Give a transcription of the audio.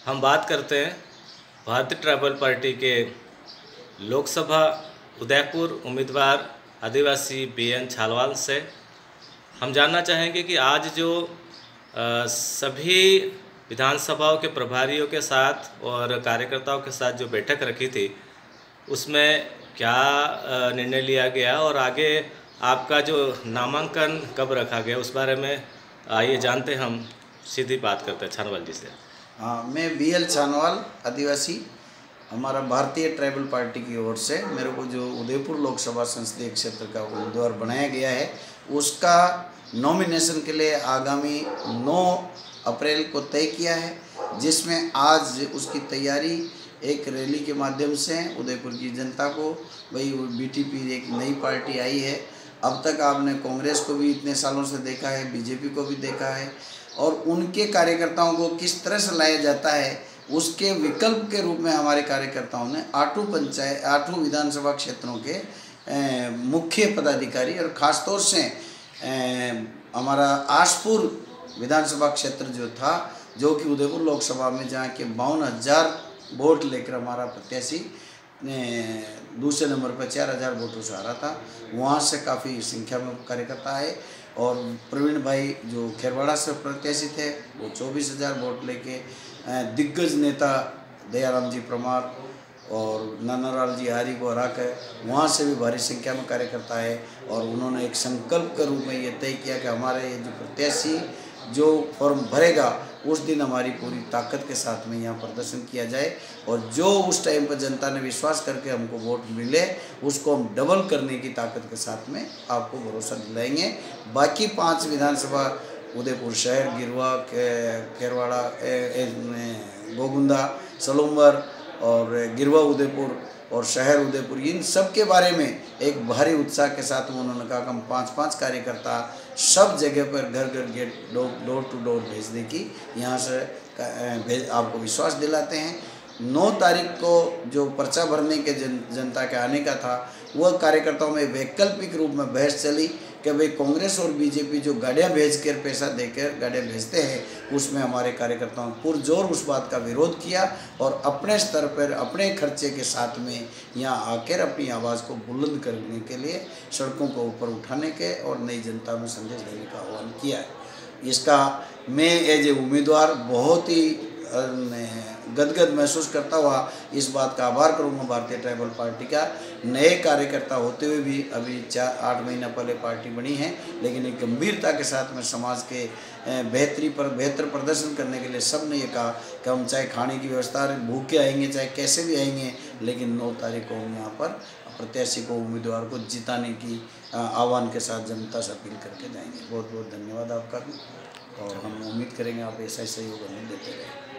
हम बात करते हैं भारतीय ट्राइबल पार्टी के लोकसभा उदयपुर उम्मीदवार आदिवासी बीएन छालवाल से। हम जानना चाहेंगे कि आज जो सभी विधानसभाओं के प्रभारियों के साथ और कार्यकर्ताओं के साथ जो बैठक रखी थी उसमें क्या निर्णय लिया गया और आगे आपका जो नामांकन कब रखा गया उस बारे में आइए जानते हैं। हम सीधी बात करते हैं छानवाल जी से। हाँ, मैं बीएल छानवाल आदिवासी, हमारा भारतीय ट्राइबल पार्टी की ओर से मेरे को जो उदयपुर लोकसभा संसदीय क्षेत्र का उम्मीदवार बनाया गया है उसका नॉमिनेशन के लिए आगामी 9 अप्रैल को तय किया है, जिसमें आज उसकी तैयारी एक रैली के माध्यम से उदयपुर की जनता को, भाई बीटीपी एक नई पार्टी आई है। अब तक आपने कांग्रेस को भी इतने सालों से देखा है, बीजेपी को भी देखा है, और उनके कार्यकर्ताओं को किस तरह से लाया जाता है उसके विकल्प के रूप में हमारे कार्यकर्ताओं ने 8 विधानसभा क्षेत्रों के मुख्य पदाधिकारी और ख़ासतौर से हमारा आशपुर विधानसभा क्षेत्र जो था, जो कि उदयपुर लोकसभा में जहाँ के 52,000 वोट लेकर हमारा प्रत्याशी दूसरे नंबर पर 4,000 वोटों से हारा था, वहाँ से काफ़ी संख्या में कार्यकर्ता आए। और प्रवीण भाई जो खेरवाड़ा से प्रत्याशी थे वो 24,000 वोट लेके, दिग्गज नेता दयाराम जी परमार और नानालाल जी हारी को हरा कर वहाँ से भी भारी संख्या में कार्यकर्ता आए। और उन्होंने एक संकल्प के रूप में ये तय किया कि हमारे ये जो प्रत्याशी जो फॉर्म भरेगा उस दिन हमारी पूरी ताकत के साथ में यहाँ प्रदर्शन किया जाए, और जो उस टाइम पर जनता ने विश्वास करके हमको वोट मिले उसको हम डबल करने की ताकत के साथ में आपको भरोसा दिलाएंगे। बाकी 5 विधानसभा उदयपुर शहर, गिरवा, खेरवाड़ा, गोगुंदा, सलूम्बर और गिरवा उदयपुर और शहर उदयपुर, इन सब के बारे में एक भारी उत्साह के साथ उन्होंने कहा कि हम 5-5 कार्यकर्ता सब जगह पर घर घर गेट डोर टू डोर भेजने की यहाँ से आपको विश्वास दिलाते हैं। 9 तारीख को जो पर्चा भरने के जनता के आने का था वह कार्यकर्ताओं में वैकल्पिक रूप में बहस चली कि भाई कांग्रेस और बीजेपी जो गाड़ियाँ भेज कर पैसा देकर गाड़ियाँ भेजते हैं उसमें हमारे कार्यकर्ताओं ने पुरजोर उस बात का विरोध किया और अपने स्तर पर अपने खर्चे के साथ में यहाँ आकर अपनी आवाज़ को बुलंद करने के लिए सड़कों को ऊपर उठाने के और नई जनता में संदेश देने का आह्वान किया है। इसका मैं एज ए उम्मीदवार बहुत ही गदगद महसूस करता हुआ इस बात का आभार करूंगा भारतीय ट्राइबल पार्टी का। नए कार्यकर्ता होते हुए भी अभी 4-8 महीना पहले पार्टी बनी है, लेकिन एक गंभीरता के साथ में समाज के बेहतर प्रदर्शन करने के लिए सब ने ये कहा कि हम चाहे खाने की व्यवस्था भूखे आएंगे चाहे कैसे भी आएंगे, लेकिन 9 तारीख को हम यहाँ पर प्रत्याशी को, उम्मीदवार को जिताने की आह्वान के साथ जनता से अपील करके जाएंगे। बहुत बहुत धन्यवाद आपका भी, और हम उम्मीद करेंगे आप ऐसा ही सहयोग हमें देते रहें।